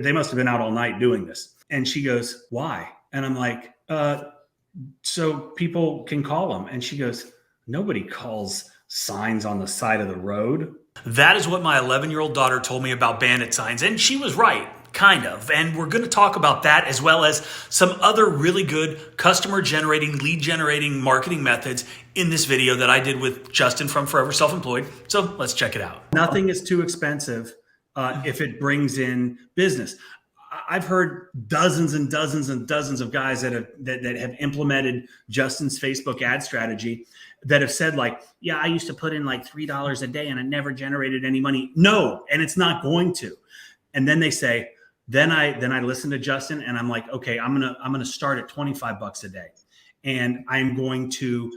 They must have been out all night doing this. And she goes, why? And I'm like, so people can call them. And she goes, nobody calls signs on the side of the road. That is what my 11-year-old daughter told me about Bandit signs. And she was right, kind of. And we're going to talk about that as well as some other really good customer generating, lead generating marketing methods in this video that I did with Justin from Forever Self-Employed. So let's check it out. Nothing is too expensive if it brings in business. I've heard dozens and dozens and dozens of guys that have implemented Justin's Facebook ad strategy that have said like, yeah, I used to put in like $3 a day and it never generated any money. No, and it's not going to. And then they say, then I listen to Justin and I'm like, okay, I'm gonna start at 25 bucks a day, and I'm going to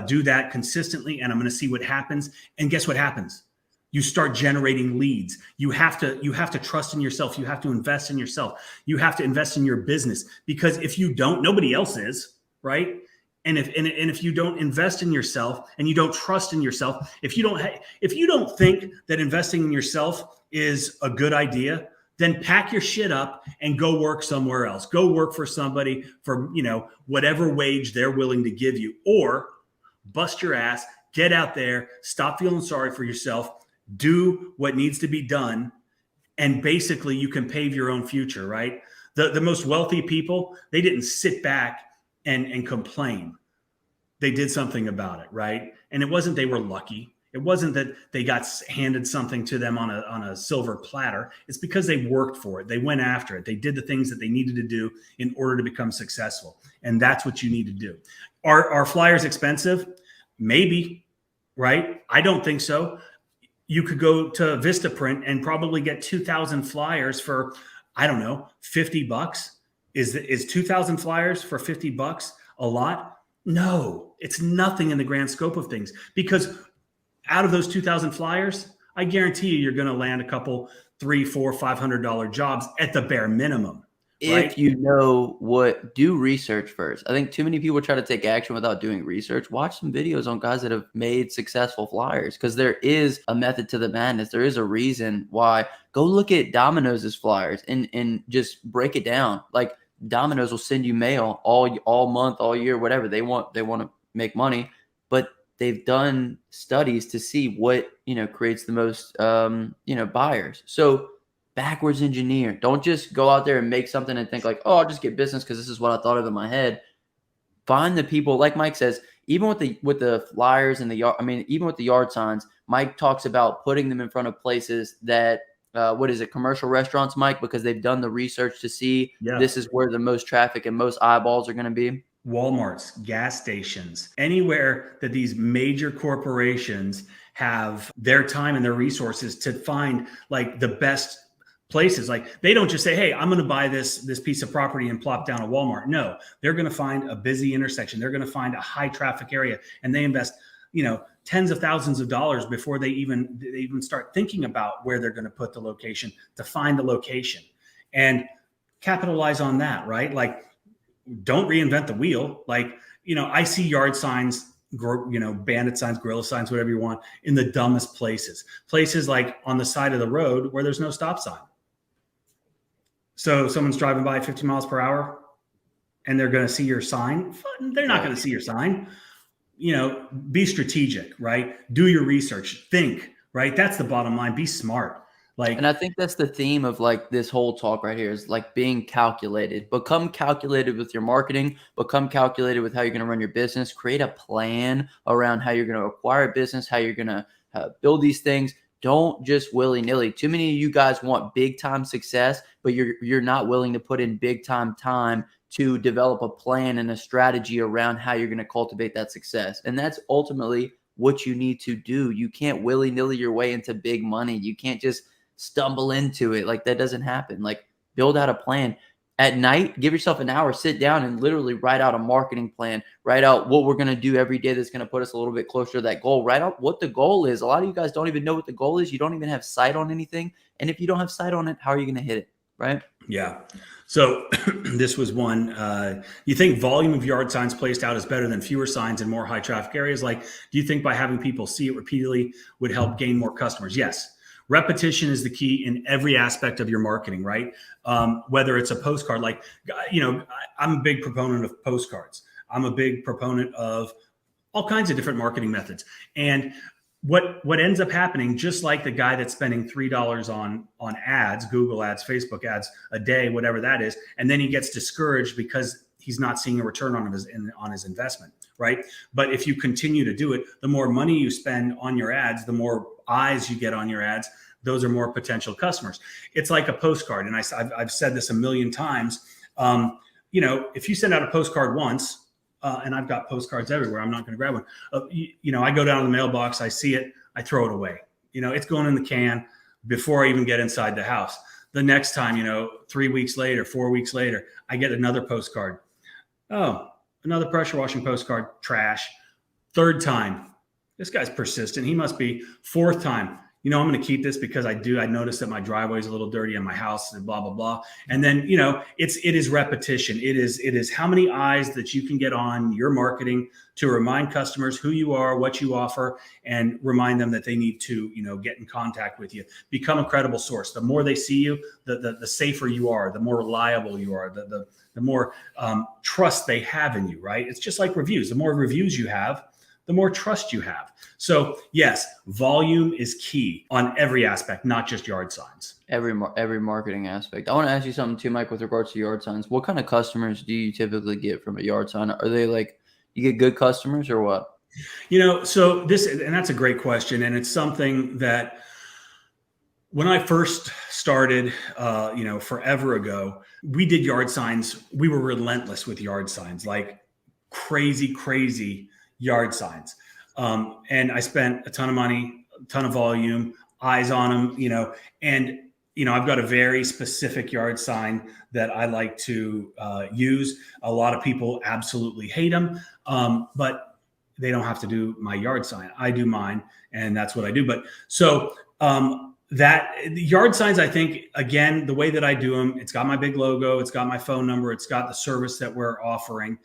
do that consistently, and I'm gonna see what happens. And guess what happens? You start generating leads. You have to trust in yourself. You have to invest in yourself. You have to invest in your business, because if you don't, nobody else is, right? And if you don't invest in yourself and you don't trust in yourself, if you don't think that investing in yourself is a good idea, then pack your shit up and go work somewhere else. Go work for somebody for, whatever wage they're willing to give you, or bust your ass, get out there, stop feeling sorry for yourself, do what needs to be done, and basically you can pave your own future, right? The most wealthy people, they didn't sit back and complain. They did something about it, right? And it wasn't they were lucky. It wasn't that they got handed something to them on a silver platter. It's because they worked for it. They went after it. They did the things that they needed to do in order to become successful. And that's what you need to do. Are flyers expensive? Maybe, right? I don't think so. You could go to Vistaprint and probably get 2,000 flyers for, I don't know, 50 bucks. Is 2,000 flyers for 50 bucks a lot? No, it's nothing in the grand scope of things, because out of those 2,000 flyers, I guarantee you're going to land a couple $300, $400, $500 jobs at the bare minimum. Right? If you know do research first. I think too many people try to take action without doing research. Watch some videos on guys that have made successful flyers, because there is a method to the madness. There is a reason why. Go look at Domino's flyers and just break it down. Like, Domino's will send you mail all month, all year, whatever they want. They want to make money, but they've done studies to see what, creates the most, buyers. So backwards engineer. Don't just go out there and make something and think like, oh, I'll just get business because this is what I thought of in my head. Find the people, like Mike says, even with the flyers and even with the yard signs, Mike talks about putting them in front of places that, commercial restaurants, Mike, because they've done the research to see this is where the most traffic and most eyeballs are going to be. Walmarts, gas stations, anywhere that these major corporations have their time and their resources to find like the best places. Like, they don't just say, hey, I'm going to buy this piece of property and plop down a Walmart. No, they're going to find a busy intersection. They're going to find a high traffic area, and they invest, tens of thousands of dollars before they even start thinking about where they're going to put the location, to find the location and capitalize on that, right? Like, don't reinvent the wheel. Like, I see yard signs, Bandit signs, gorilla signs, whatever you want, in the dumbest places like on the side of the road where there's no stop sign. So someone's driving by 50 miles per hour and they're going to see your sign. They're not going to see your sign. Be strategic, right? Do your research, think, right? That's the bottom line. Be smart. And I think that's the theme of like this whole talk right here, is like being calculated. Become calculated with your marketing, become calculated with how you're going to run your business, create a plan around how you're going to acquire business, how you're going to build these things. Don't just willy-nilly. Too many of you guys want big time success, but you're not willing to put in big time to develop a plan and a strategy around how you're going to cultivate that success. And that's ultimately what you need to do. You can't willy-nilly your way into big money. You can't just stumble into it. Like, that doesn't happen. Like, build out a plan. At night, give yourself an hour, sit down and literally write out a marketing plan. Write out what we're going to do every day that's going to put us a little bit closer to that goal. Write out what the goal is. A lot of you guys don't even know what the goal is. You don't even have sight on anything. And if you don't have sight on it, how are you going to hit it? Right? Yeah. So this was one. You think volume of yard signs placed out is better than fewer signs in more high traffic areas? Like, do you think by having people see it repeatedly would help gain more customers? Yes. repetition is the key in every aspect of your marketing, right? Whether it's a postcard, like, I'm a big proponent of postcards. I'm a big proponent of all kinds of different marketing methods. And what ends up happening, just like the guy that's spending $3 on ads, Google ads, Facebook ads a day, whatever that is, and then he gets discouraged because he's not seeing a return on his investment, right? But if you continue to do it, the more money you spend on your ads, the more eyes you get on your ads, those are more potential customers. It's like a postcard, and I've said this a million times. If you send out a postcard once, and I've got postcards everywhere, I'm not going to grab one. I go down to the mailbox, I see it, I throw it away. It's going in the can before I even get inside the house. The next time, 3 weeks later, 4 weeks later, I get another postcard. Oh, another pressure washing postcard, trash. Third time, this guy's persistent. He must be. Fourth time, I'm going to keep this because I noticed that my driveway is a little dirty in my house and blah, blah, blah. And then, it is repetition. It is how many eyes that you can get on your marketing to remind customers who you are, what you offer, and remind them that they need to, get in contact with you. Become a credible source. The more they see you, the safer you are, the more reliable you are, the more trust they have in you, right? It's just like reviews. The more reviews you have, the more trust you have. So yes, volume is key on every aspect, not just yard signs. Every marketing aspect. I want to ask you something too, Mike, with regards to yard signs. What kind of customers do you typically get from a yard sign? Are they like, you get good customers or what? So and that's a great question. And it's something that when I first started, forever ago, we did yard signs. We were relentless with yard signs, like crazy yard signs. And I spent a ton of money, a ton of volume, eyes on them, and, I've got a very specific yard sign that I like to use. A lot of people absolutely hate them, but they don't have to do my yard sign. I do mine, and that's what I do. But so that the yard signs, I think, again, the way that I do them, it's got my big logo, it's got my phone number, it's got the service that we're offering.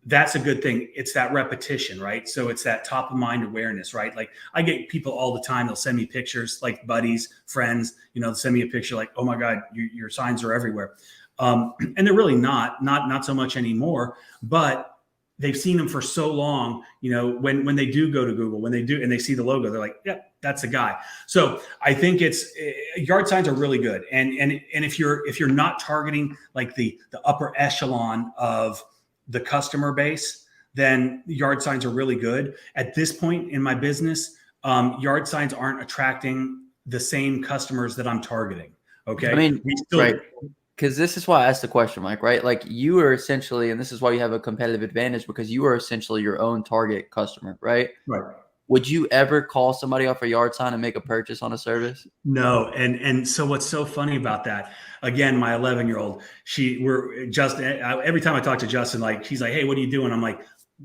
That's a good thing. It's that repetition, right? So it's that top of mind awareness, right? Like I get people all the time, they'll send me pictures, like buddies, friends, they'll send me a picture like, oh my God, your signs are everywhere. And they're really not so much anymore, but they've seen them for so long, when they do go to Google, when they do, and they see the logo, they're like, yep, that's a guy. So I think yard signs are really good. And if you're not targeting like the upper echelon of the customer base, then yard signs are really good. At this point in my business, yard signs aren't attracting the same customers that I'm targeting. Okay. I mean, right. Because this is why I asked the question, Mike, right? Like you are essentially, and this is why you have a competitive advantage, because you are essentially your own target customer, right? Right. Would you ever call somebody off a yard sign and make a purchase on a service? No. And so what's so funny about that, again, my 11-year-old, every time I talk to Justin, like she's like, hey, what are you doing? I'm like,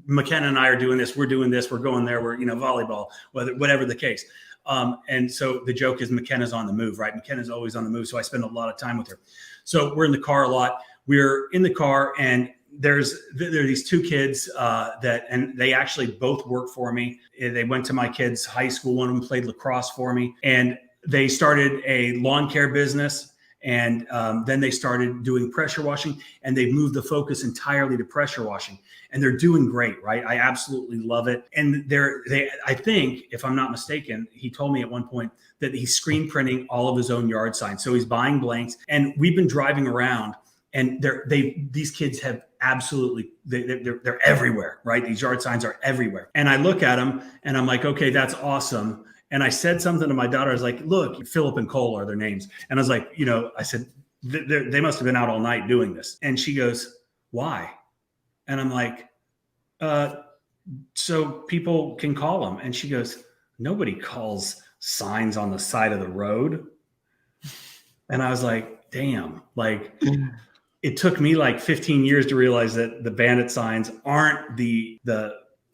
McKenna and I are doing this. We're doing this. We're going there. We're, volleyball, whatever the case. And so the joke is McKenna's on the move, right? McKenna's always on the move. So I spend a lot of time with her. So we're in the car a lot. We're in the car and there are these two kids and they actually both work for me. They went to my kids' high school. One of them played lacrosse for me, and they started a lawn care business. And then they started doing pressure washing, and they've moved the focus entirely to pressure washing, and they're doing great, right? I absolutely love it. And I think, if I'm not mistaken, he told me at one point that he's screen printing all of his own yard signs. So he's buying blanks, and we've been driving around, and these kids have absolutely, they're everywhere, right? These yard signs are everywhere. And I look at them and I'm like, okay, that's awesome. And I said something to my daughter. I was like, look, 𝗤𝘂𝗃 and 𝗂𝘂 are their names. And I was like, I said, they must have been out all night doing this. And she goes, why? And I'm like, so people can call them. And she goes, nobody calls signs on the side of the road. And I was like, damn, like it took me like 15 years to realize that the Bandit signs aren't the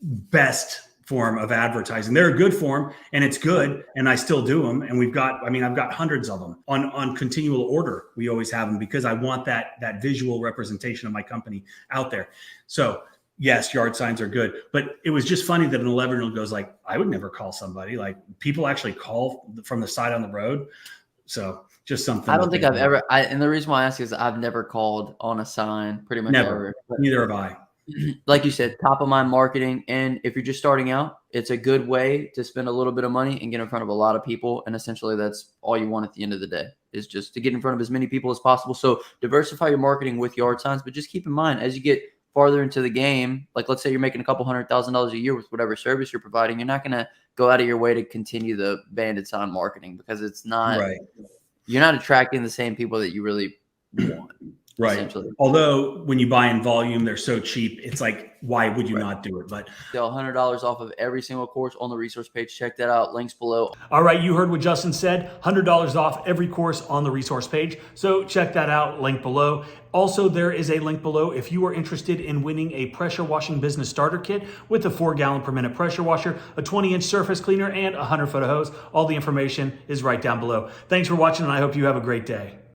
best form of advertising. They're a good form and it's good. And I still do them. And I've got hundreds of them on continual order. We always have them because I want that visual representation of my company out there. So yes, yard signs are good. But it was just funny that an 11-year-old goes like, I would never call somebody. Like, people actually call from the side on the road. So just something. I don't think I've ever, and the reason why I ask is I've never called on a sign pretty much Never. ever. Neither have I. Like you said, top of mind marketing. And if you're just starting out, it's a good way to spend a little bit of money and get in front of a lot of people. And essentially that's all you want at the end of the day, is just to get in front of as many people as possible. So diversify your marketing with yard signs, but just keep in mind, as you get farther into the game, like let's say you're making a couple $100,000 a year with whatever service you're providing, you're not going to go out of your way to continue the Bandit sign marketing, because it's not, right. You're not attracting the same people that you really want. Right. Although when you buy in volume, they're so cheap. It's like, why would you not do it? But sell $100 off of every single course on the resource page. Check that out. Links below. All right. You heard what Justin said. $100 off every course on the resource page. So check that out. Link below. Also, there is a link below if you are interested in winning a pressure washing business starter kit with a 4-gallon per minute pressure washer, a 20-inch surface cleaner, and a 100-foot hose. All the information is right down below. Thanks for watching, and I hope you have a great day.